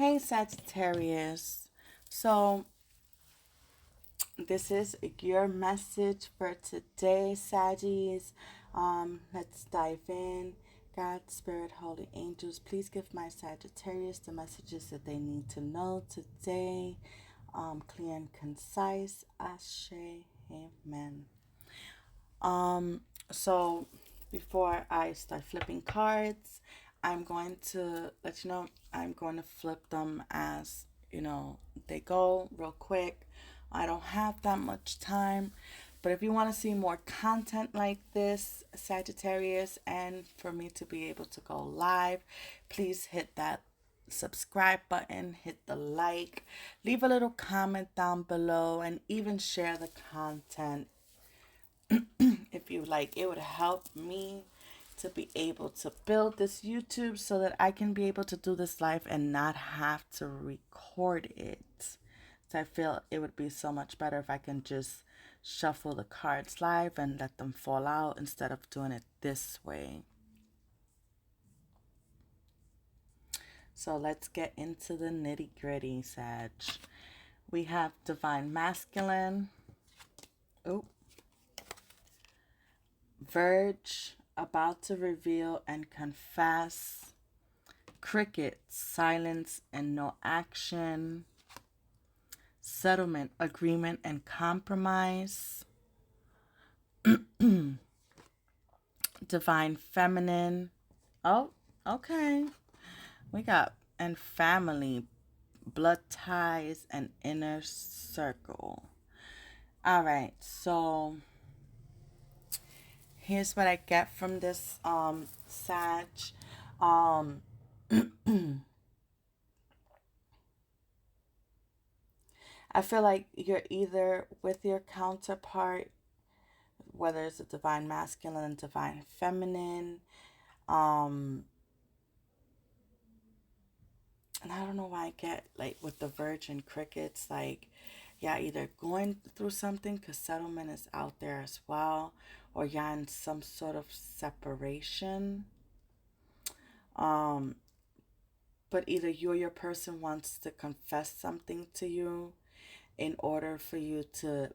Hey Sagittarius. So, this is your message for today, Saggies. Let's dive in. God, Spirit, Holy Angels, please give my Sagittarius the messages that they need to know today. Clear and concise. Ashe. Amen. So before I start flipping cards, I'm going to let you know I'm going to flip them as they go real quick. I don't have that much time, but if you want to see more content like this, Sagittarius, and for me to be able to go live, please hit that subscribe button, hit the like, leave a little comment down below, and even share the content if you like. It would help me to be able to build this YouTube so that I can be able to do this live and not have to record it. So I feel it would be so much better if I can just shuffle the cards live and let them fall out instead of doing it this way. So let's get into the nitty gritty, Sag. We have Divine Masculine. Oh, Verge, about to reveal and confess. Cricket, silence and no action. Settlement, agreement and compromise. Divine feminine. Oh, okay. We got and family, blood ties and inner circle. All right, so here's what I get from this Sag. Um I feel like you're either with your counterpart, whether it's a divine masculine and divine feminine. Um, and I don't know why I get like with the virgin crickets, like, yeah, either going through something because settlement is out there as well, or yeah, in some sort of separation. Um, but either you or your person wants to confess something to you in order for you to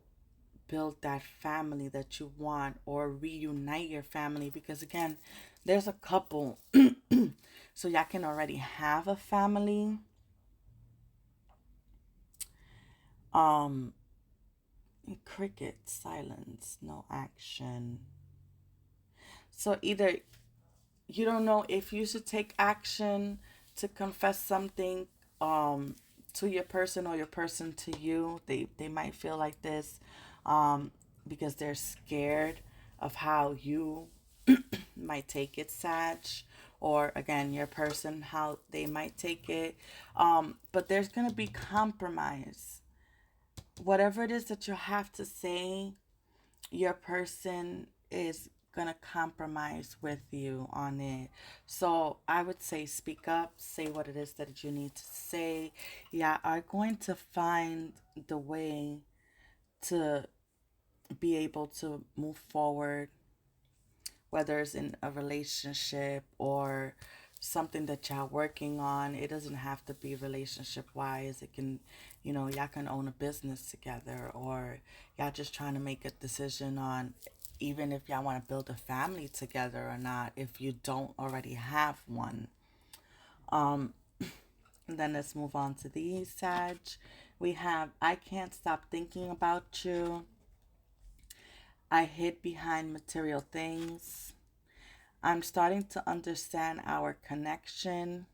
build that family that you want or reunite your family, because again, there's a couple so y'all can already have a family. um Cricket, silence, no action. So either you don't know if you should take action to confess something um to your person or your person to you. They might feel like this um because they're scared of how you might take it, Sag, or again your person how they might take it. But there's gonna be compromise. Whatever it is that you have to say, your person is gonna compromise with you on it. So I would say speak up, say what it is that you need to say. Yeah, are going to find the way to be able to move forward, whether it's in a relationship or something that y'all working on. It doesn't have to be relationship wise. It can, y'all can own a business together, or y'all just trying to make a decision on even if y'all want to build a family together or not, if you don't already have one. And then let's move on to these, Sag. We have I can't stop thinking about you. I hid behind material things. I'm starting to understand our connection.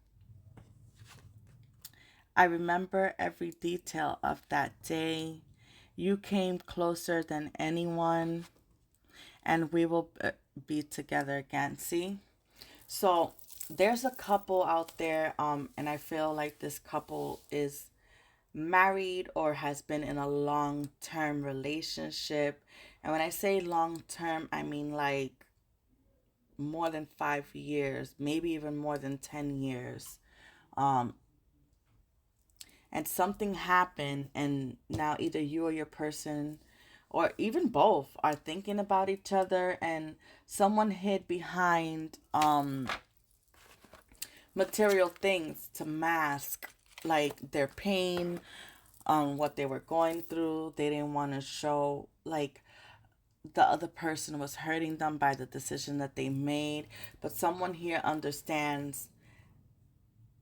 I remember every detail of that day. You came closer than anyone, and we will be together again. See? So there's a couple out there, and I feel like this couple is married or has been in a long term relationship. And when I say long term, I mean like more than 5 years, maybe even more than 10 years. Um, and something happened, and now either you or your person, or even both, are thinking about each other, and someone hid behind material things to mask like their pain, what they were going through. They didn't want to show like the other person was hurting them by the decision that they made. But someone here understands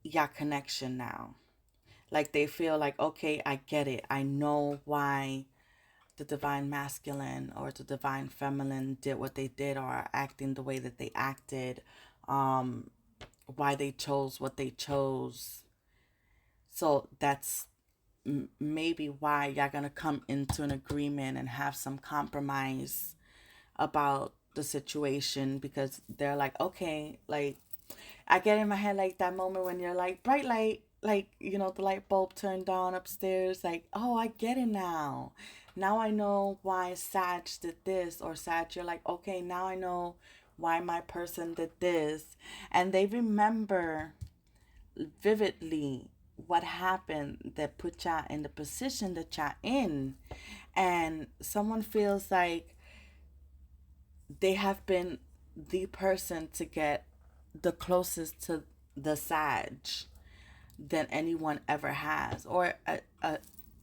your connection now. Like they feel like, okay, I get it. I know why the divine masculine or the divine feminine did what they did or are acting the way that they acted. Um, why they chose what they chose. So that's maybe why y'all gonna come into an agreement and have some compromise about the situation, because they're like, okay, like I get in my head like that moment when you're like bright light, like the light bulb turned on upstairs, like, oh, I get it now. Now I know why Sag did this, or Sag, you're like, okay, now I know why my person did this, and they remember vividly what happened that put y'all in the position that y'all in, and someone feels like they have been the person to get the closest to the Sag than anyone ever has, or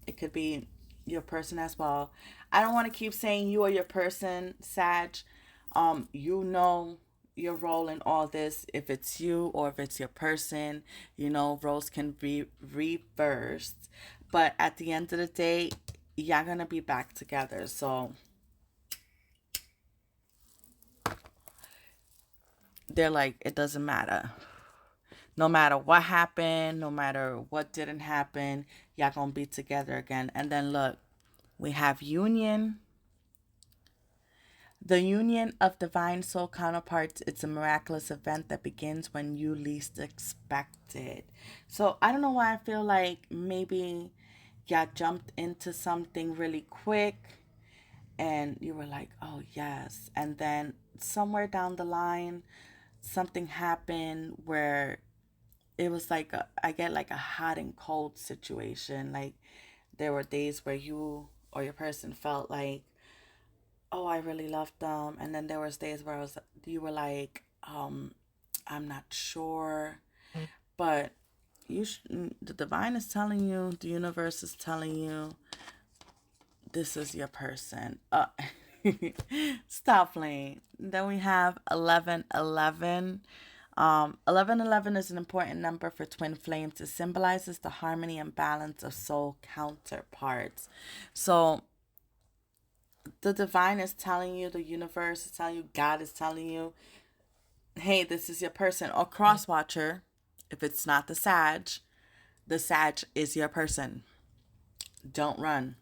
it could be your person as well. I don't want to keep saying you or your person, Sag. You know your role in all this. If it's you or if it's your person, roles can be reversed. But at the end of the day, y'all gonna be back together. So they're like, it doesn't matter. No matter what happened, no matter what didn't happen, y'all gonna be together again. And then look, we have union. The union of divine soul counterparts, it's a miraculous event that begins when you least expect it. So I don't know why I feel like maybe y'all jumped into something really quick and you were like, oh yes. And then somewhere down the line, something happened where it was like I get like a hot and cold situation. Like there were days where you or your person felt like, oh, I really loved them, and then there was days where you were like, I'm not sure, but the divine is telling you, the universe is telling you, this is your person. Stop playing. Then we have 1111. 1111 is an important number for twin flames. It symbolizes the harmony and balance of soul counterparts. So the divine is telling you, the universe is telling you, God is telling you, hey, this is your person. Or cross watcher, if it's not the Sag is your person. Don't run.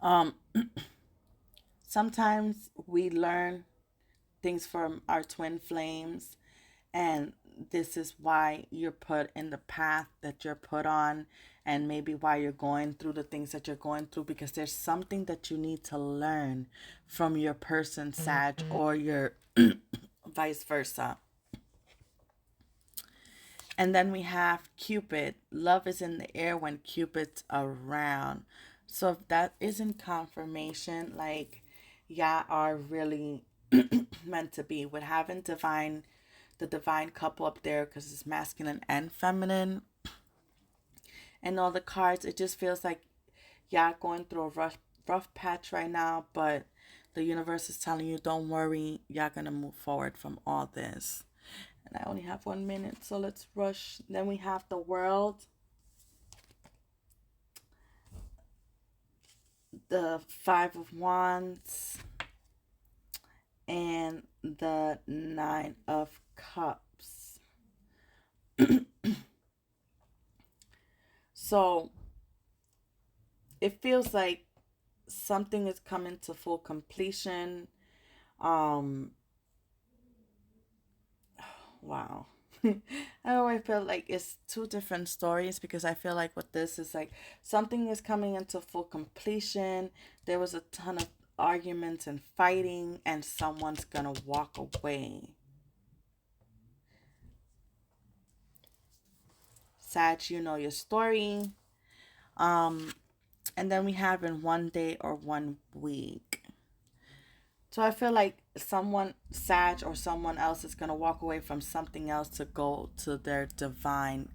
Um, Sometimes we learn things from our twin flames, and this is why you're put in the path that you're put on, and maybe why you're going through the things that you're going through, because there's something that you need to learn from your person, Sag, or your vice versa. And then we have Cupid. Love is in the air when Cupid's around. So if that isn't confirmation, like y'all are really meant to be, with having the divine couple up there, because it's masculine and feminine, and all the cards, it just feels like y'all going through a rough patch right now, but the universe is telling you, don't worry, y'all gonna move forward from all this. And I only have 1 minute, so let's rush. Then we have the World, the Five of Wands, and the Nine of Cups. So it feels like something is coming to full completion. Um, wow. I always feel like it's two different stories, because I feel like with this is like something is coming into full completion. There was a ton of arguments and fighting, and someone's gonna walk away. Sag, you know your story. Um, and then we have in 1 day or 1 week. So I feel like someone, Sag or someone else, is going to walk away from something else to go to their divine